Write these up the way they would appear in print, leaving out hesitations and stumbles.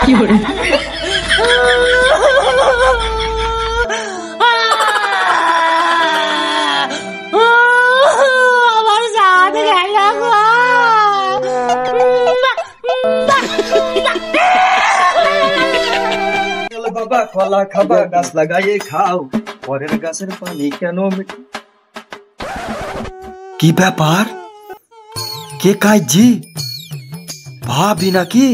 কি করে আমার সাথে খেলা বাবা কলা খাবা গাছ লাগাইয়ে খাও পরের গাছের পানি কেন কি ব্যাপার কে কাইজি ভাবি নাকি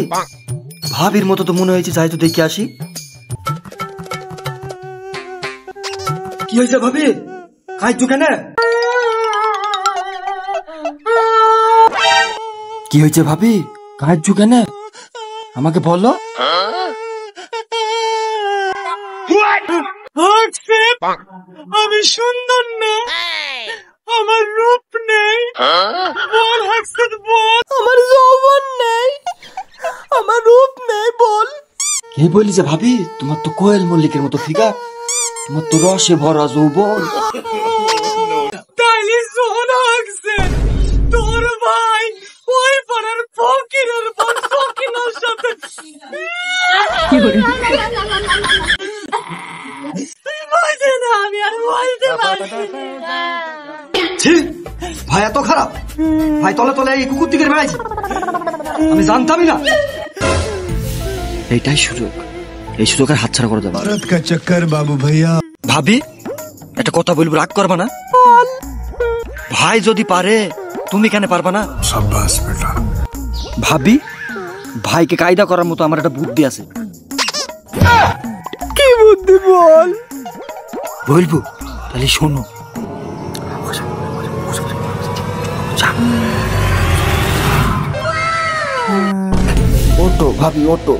ভাবির মতো তো মনে হয়েছে যাই তো দেখে আসি কি হয়েছে ভাবি কাইজু কেন কি হয়েছে ভাবি কাইজু কেন আমাকে বলো আমি সুন্দর না আমার রূপ নেই বল হাসিদ বল আমার যৌবন নেই আমার রূপ নেই বল কে বলিছে ভাবি তোমার তো কোয়েল মল্লিকের মতো ফিগার তোমার তো রসে ভরা যৌবন তাইলে সোনা হাসছে তোর ভাই ওই পাড়ার ফকিরের বল ফকিরের সাথে কি করে ভাই এত খারাপ ভাই তলে তলে এই কুকুর দিকে বেড়াইছে আমি জানতামই না এইটাই সুযোগ এই সুযোগের হাতছাড়া করে দেবো ভারত কা চক্কর বাবু ভাইয়া ভাবি একটা কথা বলবো রাগ করবা না ভাই যদি পারে তুমি কেন পারবা না শাবাশ বেটা ভাবি ভাইকে কায়দা করার মতো আমার একটা বুদ্ধি আছে কি বুদ্ধি বল বলবো তাহলে শোনো অটো ভাবি auto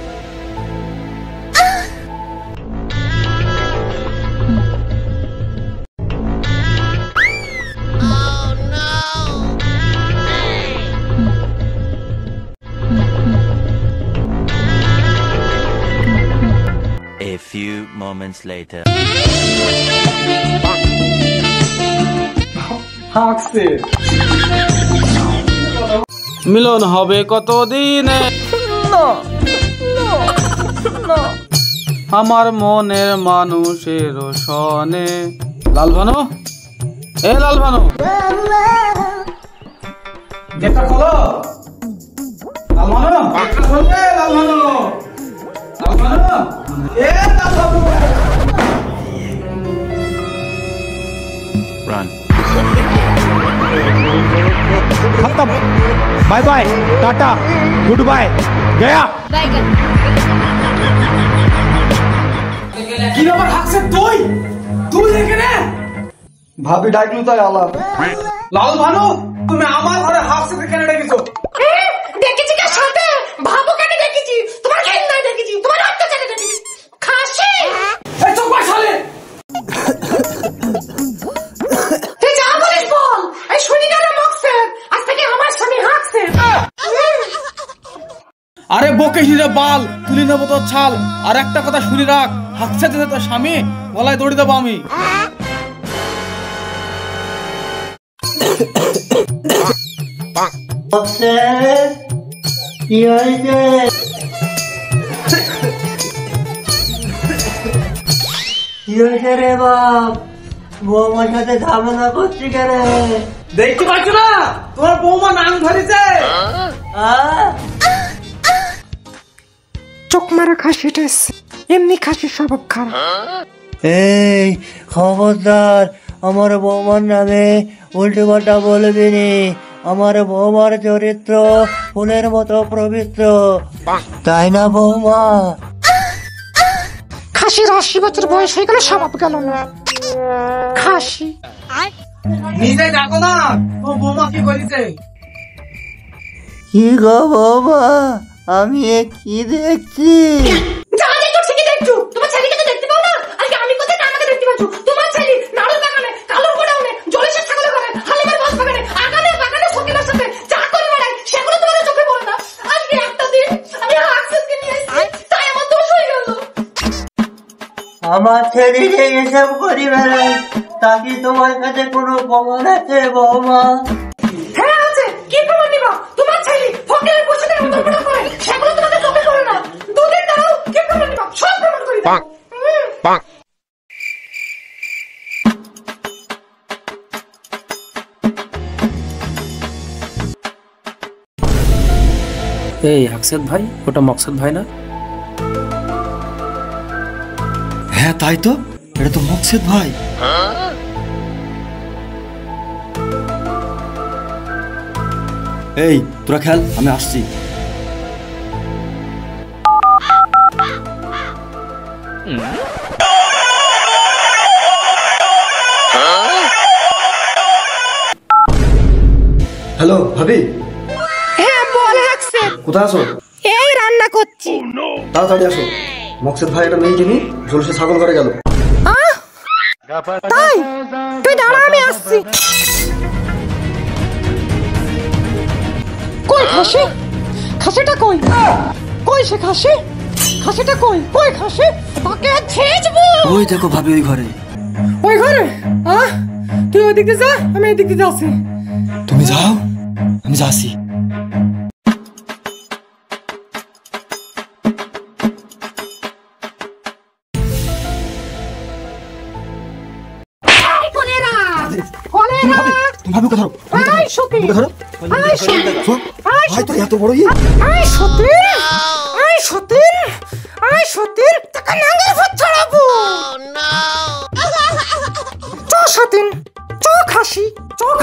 A few moments later. মিলন হবে কতদিনে আমার মনের মানুষের সনে লাল ভানু এ লাল ভানু গেটটা খোলো লাল ভানু গেটটা খোলে লাল ভানু লাল ভানু এ লাল ভানু Run. खत्म bye bye tata goodbye गया কি ব্যাপার হাসছে তুই তুই এখানে ভাবি ডাকলু তাই আলাপ লাল ভানু তুমি আমার ঘরে হাসছে কেন ডেকেছো দেখেছি কার সাথে ভাবো কেন দেখেছি তোমার ঘেন নাই দেখেছি তোমার অত্যাচারে দেখেছি খাসি এই চুপ কর শালে তুই যা বলিস বল এই শুনি না মকছে আজ থেকে আমার স্বামী হাসছে আরে বকে হিরে বাল তুলি নেবো তোর ছাল আর একটা কথা শুনি রাখ হাসছে যে তোর স্বামী গলায় দড়ি দেবো আমি কি হয়েছে কি হয়েছে রে বাপ বৌমার সাথে ঝামেলা করছি কেন দেখতে পাচ্ছ না তোমার বৌমা নাম ধরেছে চোখ মারা খাসিটা এমনি খাসির স্বভাব খারাপ এই খবরদার আমার বৌমার নামে উল্টো পাল্টা বলবি নি আমার বৌমার চরিত্র ফুলের মতো পবিত্র তাই না বৌমা খাসির 80 বছর বয়স হয়ে গেল স্বভাব গেল না খাসি নিজে দেখো না তো বৌমা কি করেছে কি গো বৌমা আমি কি দেখছি যা দেখছো ঠিকই দেখছো তোমার ছেলেকে তো দেখতে পাও না আজকে আমি কোথায় আমাকে দেখতে পাচ্ছ তোমার ছেলে নাড়ুর বাগানে কালোর গোডাউনে জলেশ্বর ছাগলের ঘরে হালিমার বাস বাগানে আগানে বাগানে সকিনার সাথে যা করে বেড়াই সেগুলো তোমার চোখে পড়ে না আজকে একটা দিন আমি হাক্সেসকে নিয়ে এসেছি তাই আমার দোষ হয়ে গেল আমার ছেলে যে এসব করি বেড়াই তা কি তোমার কাছে কোনো প্রমাণ আছে বৌমা হ্যাঁ আছে কি এই আকসেদ ভাই, ওটা মকসেদ ভাই না? হ্যাঁ তাই তো, এটা তো মকসেদ ভাই। এই তোরা খেল, আমি আসছি। হ্যালো ভাবি। হ্যাঁ বল হাকসেদ, কোথায় আছো? এই রান্না করছি। তাড়াতাড়ি আসো, মকসেদ ভাই একটা মেয়ে যিনি জলসে ছাগল ঘরে গেল। তাই তুই দাঁড়া, আমি আসছি। কই খাসি? খাসিটা কই? কই সে খাসি? খাসিটা কই? কই খাসি? তাকে ছেঁচবো। ওই দেখো ভাবি, ওই ঘরে। ওই ঘরে? তুই ওই দিকে যা, আমি এই দিকে যাচ্ছি। তুমি যাও, আমি যাচ্ছি। এত বড় খাসি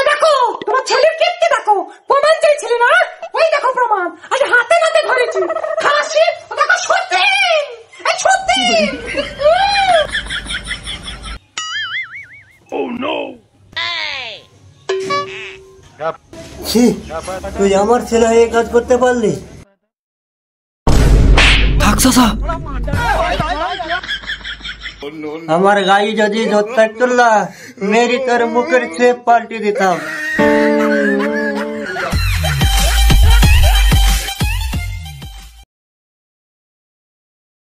দেখো, তোমার ছেলের কীর্তি দেখো। প্রমাণ চাইছিলে না? ওই দেখো প্রমাণ, আজ হাতে নাতে ধরেছি। খাসি দেখো, সত্যি সত্যি। তুই আমার ছেলে হয়ে কাজ করতে পারলি? আমার গাড়ি যদি ধরতে চললা, মেরি তোর মুখের ছেপ পাল্টে দিতাম।